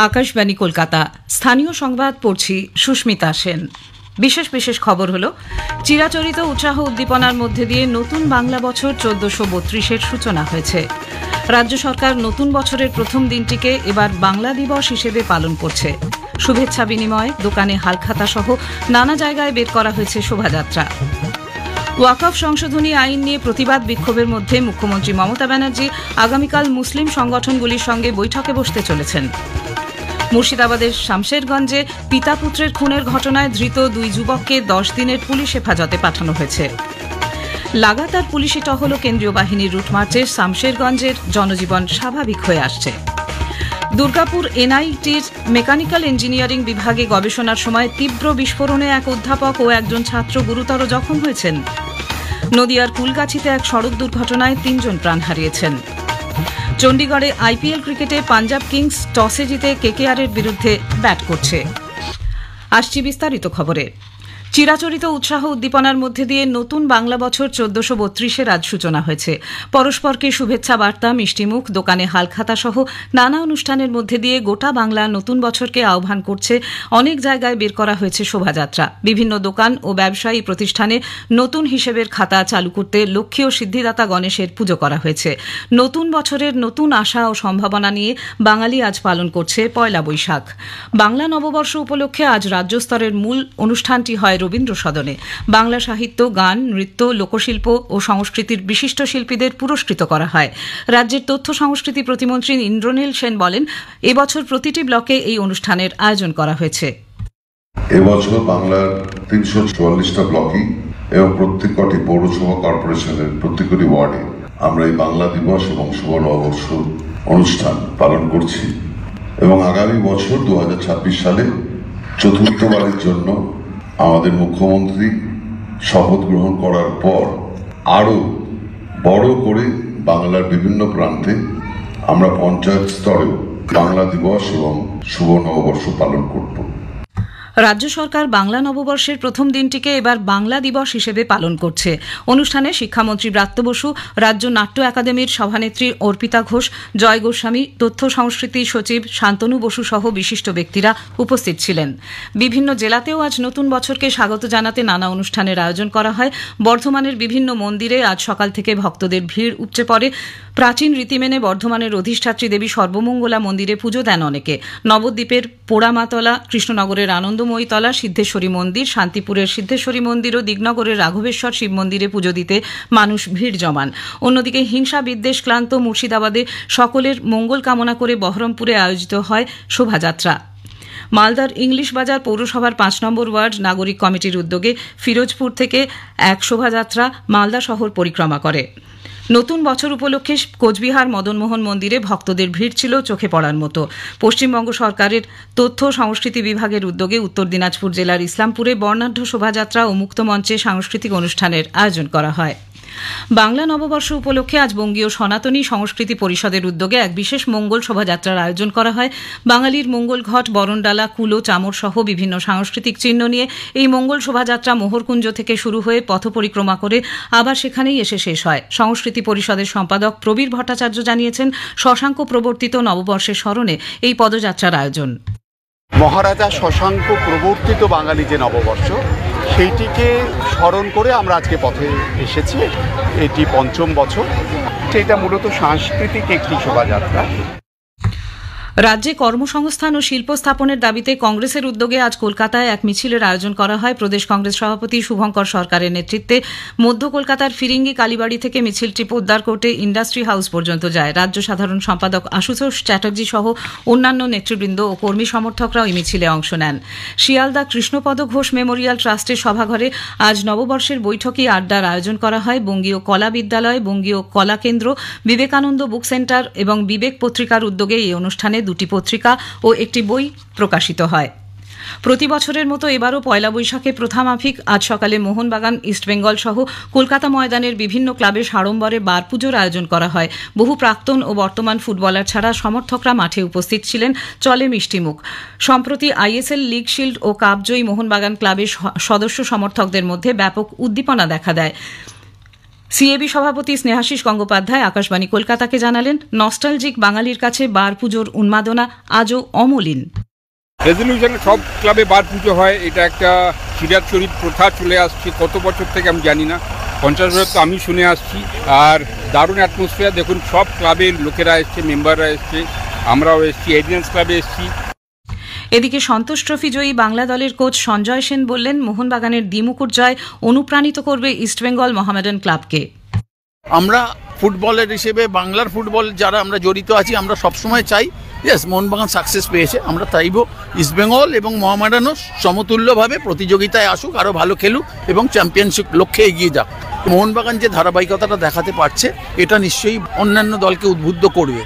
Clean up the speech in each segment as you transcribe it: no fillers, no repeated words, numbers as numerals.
আকাশবাণী কলকাতা। স্থানীয় সংবাদ পড়ছি সুস্মিতা সেন। বিশেষ বিশেষ খবর হলো, চিরাচরিত উৎসাহ উদ্দীপনার মধ্যে দিয়ে নতুন বাংলা বছর 1432-এর সূচনা হয়েছে। রাজ্য সরকার নতুন বছরের প্রথম দিনটিকে এবার বাংলা দিবস হিসেবে পালন করছে। শুভেচ্ছা বিনিময়, দোকানে হালখাতা সহ নানা জায়গায় বের করা হয়েছে শোভাযাত্রা। ওয়াকফ সংশোধনী আইন নিয়ে প্রতিবাদ বিক্ষোভের মধ্যে মুখ্যমন্ত্রী মমতা ব্যানার্জি আগামীকাল মুসলিম সংগঠনগুলির সঙ্গে বৈঠকে বসতে চলেছেন। মুর্শিদাবাদের শামশেরগঞ্জে পিতা পুত্রের খুনের ঘটনায় ধৃত 2 যুবককে 10 দিনের পুলিশ হেফাজতে পাঠানো হয়েছে। লাগাতার পুলিশি টহল ও কেন্দ্রীয় বাহিনীর রুটমার্চে শামশেরগঞ্জের জনজীবন স্বাভাবিক হয়ে আসছে। দুর্গাপুর এনআইটির মেকানিক্যাল ইঞ্জিনিয়ারিং বিভাগে গবেষণার সময় তীব্র বিস্ফোরণে এক অধ্যাপক ও একজন ছাত্র গুরুতর জখম হয়েছেন। নদিয়ার কুলগাছিতে এক সড়ক দুর্ঘটনায় 3 জন প্রাণ হারিয়েছেন। চণ্ডীগড়ে আইপিএল ক্রিকেটে পাঞ্জাব কিংস টসে জিতে কেকেআরের বিরুদ্ধে ব্যাট করছে। আসছি বিস্তারিত খবরে। চিরাচরিত উৎসাহ উদ্দীপনার মধ্যে দিয়ে নতুন বাংলা বছর 1432-এর আজ সূচনা হয়েছে। পরস্পরকে শুভেচ্ছা বার্তা, মিষ্টিমুখ, দোকানে হালখাতা সহ নানা অনুষ্ঠানের মধ্যে দিয়ে গোটা বাংলা নতুন বছরকে আহ্বান করছে। অনেক জায়গায় বের করা হয়েছে শোভাযাত্রা। বিভিন্ন দোকান ও ব্যবসায়ী প্রতিষ্ঠানে নতুন হিসেবের খাতা চালু করতে লক্ষ্মী ও সিদ্ধিদাতা গণেশের পুজো করা হয়েছে। নতুন বছরের নতুন আশা ও সম্ভাবনা নিয়ে বাঙালি আজ পালন করছে পয়লা বৈশাখ। বাংলা নববর্ষ উপলক্ষে আজ রাজ্য স্তরের মূল অনুষ্ঠানটি হয় রবীন্দ্র সদনে। বাংলা সাহিত্য, গান, নৃত্য, লোকশিল্প ও সংস্কৃতির বিশিষ্ট শিল্পীদের পুরস্কৃত করা হয়। রাজ্যের তথ্য সংস্কৃতি প্রতিমন্ত্রী ইন্দ্রনীল সেন বলেন, এবছর প্রতিটি ব্লকে এই অনুষ্ঠানের আয়োজন করা হয়েছে। এবছর বাংলার 344টা ব্লকই এবং প্রত্যেকটি পৌরসভা কর্পোরেশনের প্রত্যেকটি ওয়ার্ডে আমরা এই বাংলা দিবস এবং শুভ নববর্ষ অনুষ্ঠান পালন করছি এবং আগামী বছর 2026 সালে চতুর্থবারের জন্য আমাদের মুখ্যমন্ত্রী শপথ গ্রহণ করার পর আরো বড় করে বাংলার বিভিন্ন প্রান্তে আমরা পঞ্চায়েত স্তরেও বাংলা দিবস এবং শুভ নববর্ষ পালন করব। রাজ্য সরকার বাংলা নববর্ষের প্রথম দিনটিকে এবার বাংলা দিবস হিসেবে পালন করছে। অনুষ্ঠানে শিক্ষামন্ত্রী ব্রাত্য বসু, রাজ্য নাট্য একাডেমির সভানেত্রী অর্পিতা ঘোষ, জয় গোস্বামী, তথ্য সংস্কৃতি সচিব শান্তনু বসু সহ বিশিষ্ট ব্যক্তিরা উপস্থিত ছিলেন। বিভিন্ন জেলাতেও আজ নতুন বছরকে স্বাগত জানাতে নানা অনুষ্ঠানের আয়োজন করা হয়। বর্ধমানের বিভিন্ন মন্দিরে আজ সকাল থেকে ভক্তদের ভিড় উপচে পড়ে। প্রাচীন রীতি মেনে বর্ধমানের অধিষ্ঠাত্রী দেবী সর্বমঙ্গলা মন্দিরে পুজো দেন অনেকে। নবদ্বীপের পোড়ামাতলা, কৃষ্ণনগরের আনন্দময়ীতলা, সিদ্ধেশ্বরী মন্দির, শান্তিপুরের সিদ্ধেশ্বরী মন্দির ও দিগনগরের রাঘবেশ্বর শিব মন্দিরে পুজো দিতে মানুষ ভিড় জমান। অন্যদিকে হিংসা বিদ্বেষ ক্লান্ত মুর্শিদাবাদে সকলের মঙ্গল কামনা করে বহরমপুরে আয়োজিত হয় শোভাযাত্রা। মালদার ইংলিশ বাজার পৌরসভার 5 নম্বর ওয়ার্ড নাগরিক কমিটির উদ্যোগে ফিরোজপুর থেকে এক শোভাযাত্রা মালদা শহর পরিক্রমা করে। নতুন বছর উপলক্ষে কোচবিহার মদনমোহন মন্দিরে ভক্তদের ভিড় ছিল চোখে পড়ার মতো। পশ্চিমবঙ্গ সরকারের তথ্য সংস্কৃতি বিভাগের উদ্যোগে উত্তর দিনাজপুর জেলার ইসলামপুরে বর্ণাঢ্য শোভাযাত্রা ও মুক্তমঞ্চে সাংস্কৃতিক অনুষ্ঠানের আয়োজন করা হয়। বাংলা নববর্ষ উপলক্ষে আজ বঙ্গীয় সনাতনী সংস্কৃতি পরিষদের উদ্যোগে এক বিশেষ মঙ্গল শোভাযাত্রার আয়োজন করা হয়। বাঙালির মঙ্গল ঘট, বরণডালা, কুলো, চামর সহ বিভিন্ন সাংস্কৃতিক চিহ্ন নিয়ে এই মঙ্গল শোভাযাত্রা মোহরকুঞ্জ থেকে শুরু হয়ে পথ পরিক্রমা করে আবার সেখানেই এসে শেষ হয়। সংস্কৃতি পরিষদের সম্পাদক প্রবীর ভট্টাচার্য জানিয়েছেন, শশাঙ্ক প্রবর্তিত নববর্ষের স্মরণে এই পদযাত্রার আয়োজন। মহারাজা শশাঙ্ক প্রবর্তিত বাঙালি যে নববর্ষ, সেইটিকে স্মরণ করে আমরা আজকে পথে এসেছি। এটি 5ম বছর। এটা মূলত সাংস্কৃতিক একটি শোভাযাত্রা। রাজ্যে কর্মসংস্থান ও শিল্প স্থাপনের দাবিতে কংগ্রেসের উদ্যোগে আজ কলকাতায় এক মিছিলের আয়োজন করা হয়। প্রদেশ কংগ্রেস সভাপতি শুভঙ্কর সরকারের নেতৃত্বে মধ্য কলকাতার ফিরিঙ্গি কালীবাড়ি থেকে মিছিলটি পোদ্দার কোর্টে ইন্ডাস্ট্রি হাউস পর্যন্ত যায়। রাজ্য সাধারণ সম্পাদক আশুতোষ চ্যাটার্জি সহ অন্যান্য নেতৃবৃন্দ ও কর্মী সমর্থকরা ওই মিছিলে অংশ নেন। শিয়ালদা কৃষ্ণপদ ঘোষ মেমোরিয়াল ট্রাস্টের সভাঘরে আজ নববর্ষের বৈঠকি আড্ডার আয়োজন করা হয়। বঙ্গীয় কলা বিদ্যালয়, বঙ্গীয় কলা কেন্দ্র, বিবেকানন্দ বুক সেন্টার এবং বিবেক পত্রিকার উদ্যোগে এই অনুষ্ঠানে 2টি পত্রিকা ও একটি বই প্রকাশিত হয়। প্রতি বছরের মতো এবারও পয়লা বৈশাখে প্রথামাফিক আজ সকালে মোহনবাগান, ইস্টবেঙ্গল সহ কলকাতা ময়দানের বিভিন্ন ক্লাবে সাড়ম্বরে বার পুজোর আয়োজন করা হয়। বহু প্রাক্তন ও বর্তমান ফুটবলার ছাড়া সমর্থকরা মাঠে উপস্থিত ছিলেন। চলে মিষ্টিমুখ। সম্প্রতি আইএসএল লিগ শিল্ড ও কাপজয়ী মোহনবাগান ক্লাবের সদস্য সমর্থকদের মধ্যে ব্যাপক উদ্দীপনা দেখা দেয়। সিএবি সভাপতি স্নেহাশিস গঙ্গোপাধ্যায় আকাশবাণী কলকাতাকে জানালেন, নস্টালজিক বাঙালির কাছে বার পুজোর উন্মাদনা আজও অমলিন। রেজলিউশনে সব ক্লাবে বার পুজো হয়, এটা একটা চিরাচরিত প্রথা চলে আসছে কত বছর থেকে আমি জানি না, 50 বছর তো আমি শুনে আসছি। আর দারুণ অ্যাটমসফিয়ার, দেখুন সব ক্লাবের লোকেরা এসছে, মেম্বাররা এসছে, আমরাও এসছি, এডিয়েন্স ক্লাবে এসছি। এদিকে সন্তোষ ট্রফি জয়ী বাংলা দলের কোচ সঞ্জয় সেন বললেন, মোহনবাগানের দ্বিমুকুট জয় অনুপ্রাণিত করবে ইস্টবেঙ্গল মোহামেডান ক্লাবকে। আমরা ফুটবলের হিসেবে বাংলার ফুটবল যারা আমরা জড়িত আছি, আমরা সবসময় চাই মোহনবাগান সাকসেস পেয়েছে, আমরা চাইব ইস্টবেঙ্গল এবং মোহামেডানও সমতুল্যভাবে প্রতিযোগিতায় আসুক, আরও ভালো খেলুক এবং চ্যাম্পিয়নশিপ লক্ষ্যে এগিয়ে যাক। মোহনবাগান যে ধারাবাহিকতাটা দেখাতে পারছে, এটা নিশ্চয়ই অন্যান্য দলকে উদ্বুদ্ধ করবে।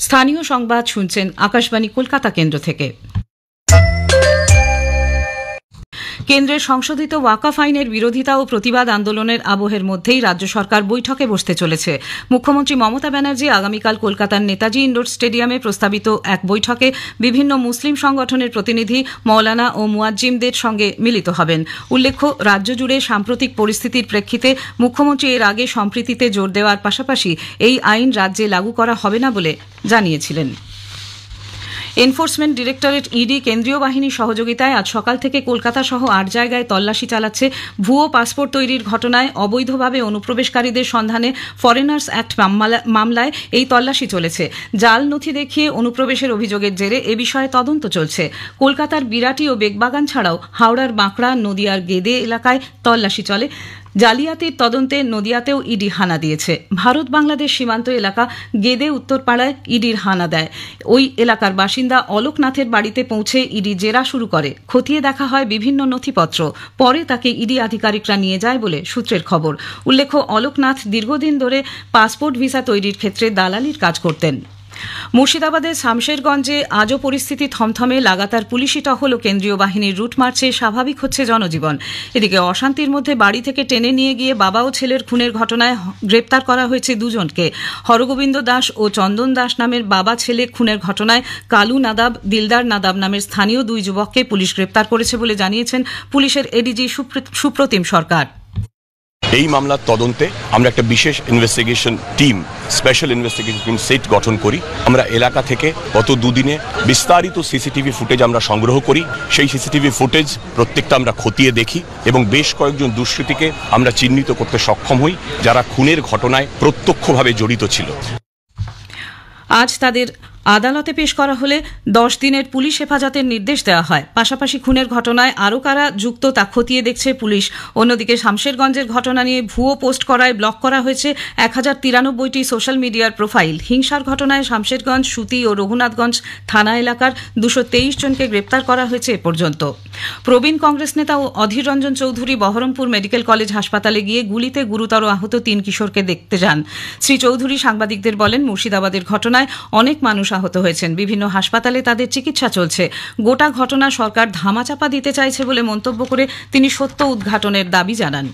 স্থানীয় সংবাদ শুনছেন আকাশবাণী কলকাতা কেন্দ্র থেকে। কেন্দ্রের সংশোধিত ওয়াকফ আইনের বিরোধিতা ও প্রতিবাদ আন্দোলনের আবহের মধ্যেই রাজ্য সরকার বৈঠকে বসতে চলেছে। মুখ্যমন্ত্রী মমতা ব্যানার্জি আগামীকাল কলকাতার নেতাজি ইন্ডোর স্টেডিয়ামে প্রস্তাবিত এক বৈঠকে বিভিন্ন মুসলিম সংগঠনের প্রতিনিধি, মৌলানা ও মুয়াজ্জিমদের সঙ্গে মিলিত হবেন। উল্লেখ্য, রাজ্য জুড়ে সাম্প্রতিক পরিস্থিতির প্রেক্ষিতে মুখ্যমন্ত্রী এর আগে সম্প্রীতিতে জোর দেওয়ার পাশাপাশি এই আইন রাজ্যে লাগু করা হবে না বলে জানিয়েছিলেন। এনফোর্সমেন্ট ডিরেক্টরেট ইডি কেন্দ্রীয় বাহিনীর সহযোগিতায় আজ সকাল থেকে কলকাতা সহ 8 জায়গায় তল্লাশি চালাচ্ছে। ভুয়ো পাসপোর্ট তৈরির ঘটনায় অবৈধভাবে অনুপ্রবেশকারীদের সন্ধানে ফরেনার্স অ্যাক্ট মামলায় এই তল্লাশি চলেছে। জাল নথি দেখিয়ে অনুপ্রবেশের অভিযোগের জেরে এ বিষয়ে তদন্ত চলছে। কলকাতার বিরাটি ও বেগবাগান ছাড়াও হাওড়ার বাঁকড়া, নদিয়ার গেদে এলাকায় তল্লাশি চলে। জালিয়াতির তদন্তে নদিয়াতেও ইডি হানা দিয়েছে। ভারত বাংলাদেশ সীমান্ত এলাকা গেদে উত্তরপাড়ায় ইডির হানা দেয়। ওই এলাকার বাসিন্দা অলোকনাথের বাড়িতে পৌঁছে ইডি জেরা শুরু করে। খতিয়ে দেখা হয় বিভিন্ন নথিপত্র, পরে তাকে ইডি আধিকারিকরা নিয়ে যায় বলে সূত্রের খবর। উল্লেখ্য, অলোকনাথ দীর্ঘদিন ধরে পাসপোর্ট ভিসা তৈরির ক্ষেত্রে দালালির কাজ করতেন। মুর্শিদাবাদের শামশেরগঞ্জে আজও পরিস্থিতি থমথমে। লাগাতার পুলিশি টহল ও কেন্দ্রীয় বাহিনীর রুট মার্চে স্বাভাবিক হচ্ছে জনজীবন। এদিকে অশান্তির মধ্যে বাড়ি থেকে টেনে নিয়ে গিয়ে বাবা ও ছেলের খুনের ঘটনায় গ্রেপ্তার করা হয়েছে 2 জনকে। হরগোবিন্দ দাস ও চন্দন দাস নামের বাবা ছেলে খুনের ঘটনায় কালু নাদাব, দিলদার নাদাব নামের স্থানীয় 2 যুবককে পুলিশ গ্রেপ্তার করেছে বলে জানিয়েছেন পুলিশের এডিজি সুপ্রতিম সরকার। এই মামলার তদন্তে আমরা একটা বিশেষ investigation team, special investigation team set গঠন করি। আমরা এলাকা থেকে গত 2 দিনে বিস্তারিত সিসিটিভি ফুটেজ আমরা সংগ্রহ করি। সেই সিসিটিভি ফুটেজ প্রত্যেকটা আমরা খতিয়ে দেখি এবং বেশ কয়েকজন দুষ্কৃতীকে আমরা চিহ্নিত করতে সক্ষম হই, যারা খুনের ঘটনায় প্রত্যক্ষভাবে জড়িত ছিল। আজ তাদের আদালতে পেশ করা হলে 10 দিনের পুলিশ হেফাজতের নির্দেশ দেওয়া হয়। পাশাপাশি খুনের ঘটনায় আরও কারা যুক্ত তা খতিয়ে দেখছে পুলিশ। অন্যদিকে শামশেরগঞ্জের ঘটনা নিয়ে ভুয়ো পোস্ট করায় ব্লক করা হয়েছে 1093টি সোশ্যাল মিডিয়ার প্রোফাইল। হিংসার ঘটনায় শামশেরগঞ্জ, সুতি ও রঘুনাথগঞ্জ থানা এলাকার 223 জনকে গ্রেপ্তার করা হয়েছে এ পর্যন্ত। প্রবীণ কংগ্রেস নেতা ও অধীর রঞ্জন চৌধুরী বহরমপুর মেডিকেল কলেজ হাসপাতালে গিয়ে গুলিতে গুরুতর আহত 3 কিশোরকে দেখতে যান। শ্রী চৌধুরী সাংবাদিকদের বলেন, মুর্শিদাবাদের ঘটনায় অনেক মানুষ আহত হয়েছেন। বিভিন্ন হাসপাতালে তাদের চিকিৎসা চলছে। গোটা ঘটনা সরকার ধামাচাপা দিতে চাইছে বলে মন্তব্য করে তিনি সত্য উদ্ঘাটনের দাবি জানান।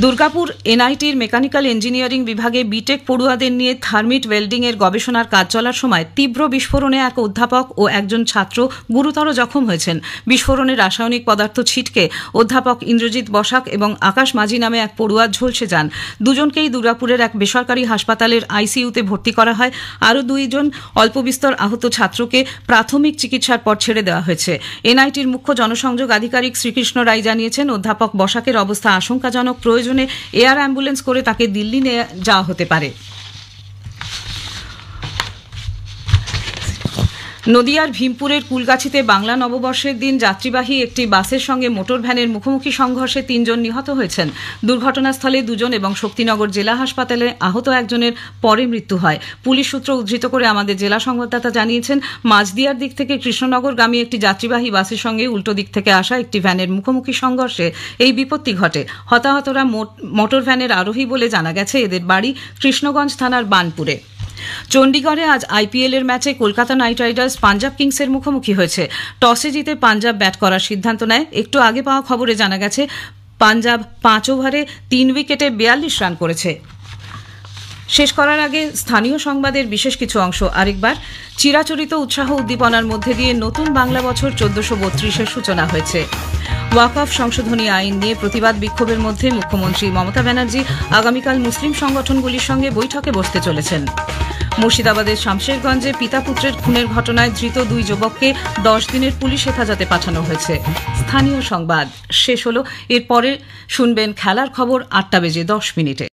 দুর্গাপুর এনআইটির মেকানিক্যাল ইঞ্জিনিয়ারিং বিভাগে বিটেক পড়ুয়াদের নিয়ে থার্মিট ওয়েল্ডিং এর গবেষণার কাজ চলার সময় তীব্র বিস্ফোরণে এক অধ্যাপক ও একজন ছাত্র গুরুতর জখম হয়েছেন। বিস্ফোরণে রাসায়নিক পদার্থ ছিটকে অধ্যাপক ইন্দ্রজিৎ বসাক এবং আকাশ মাঝি নামে এক পড়ুয়া ঝলসে যান। 2 জনকেই দুর্গাপুরের এক বেসরকারি হাসপাতালের আইসিইউতে ভর্তি করা হয়। আরও 2 জন অল্প বিস্তর আহত ছাত্রকে প্রাথমিক চিকিৎসার পর ছেড়ে দেওয়া হয়েছে। এনআইটির মুখ্য জনসংযোগ আধিকারিক শ্রীকৃষ্ণ রায় জানিয়েছেন, অধ্যাপক বসাকের অবস্থা আশঙ্কাজনক। প্রয়োজনে এয়ার অ্যাম্বুলেন্স করে তাকে দিল্লি নিয়ে যাওয়া হতে পারে। নদিয়ার ভীমপুরের কুলগাছিতে বাংলা নববর্ষের দিন যাত্রীবাহী একটি বাসের সঙ্গে মোটর ভ্যানের মুখোমুখি সংঘর্ষে 3 জন নিহত হয়েছেন। দুর্ঘটনাস্থলে 2 জন এবং শক্তিনগর জেলা হাসপাতালে আহত 1 জনের পরে মৃত্যু হয়। পুলিশ সূত্র উদ্ধৃত করে আমাদের জেলা সংবাদদাতা জানিয়েছেন, মাঝদিয়ার দিক থেকে কৃষ্ণনগরগামী একটি যাত্রীবাহী বাসের সঙ্গে উল্টো দিক থেকে আসা একটি ভ্যানের মুখোমুখি সংঘর্ষে এই বিপত্তি ঘটে। হতাহতরা মোটর ভ্যানের আরোহী বলে জানা গেছে। এদের বাড়ি কৃষ্ণগঞ্জ থানার বানপুরে। চণ্ডীগড়ে আজ আইপিএল এর ম্যাচে কলকাতা নাইট রাইডার্স পাঞ্জাব কিংসের মুখোমুখি হয়েছে। টসে জিতে পাঞ্জাব ব্যাট করার সিদ্ধান্ত নেয়। একটু আগে পাওয়া খবরে জানা গেছে, পাঞ্জাব 5 ওভারে 3 উইকেটে 42 রান করেছে। শেষ করার আগে স্থানীয় সংবাদের বিশেষ কিছু অংশ আরেকবার। চিরাচরিত উৎসাহ উদ্দীপনার মধ্যে দিয়ে নতুন বাংলা বছর 1432-এর সূচনা হয়েছে। ওয়াকফ সংশোধনী আইন নিয়ে প্রতিবাদ বিক্ষোভের মধ্যে মুখ্যমন্ত্রী মমতা ব্যানার্জি আগামীকাল মুসলিম সংগঠনগুলির সঙ্গে বৈঠকে বসতে চলেছেন। মুর্শিদাবাদের শামশেরগঞ্জে পিতা পুত্রের খুনের ঘটনায় ধৃত 2 যুবককে 10 দিনের পুলিশ হেফাজতে পাঠানো হয়েছে। স্থানীয় সংবাদ শেষ হলো। এরপরে শুনবেন খেলার খবর 8টা বেজে 10 মিনিটে।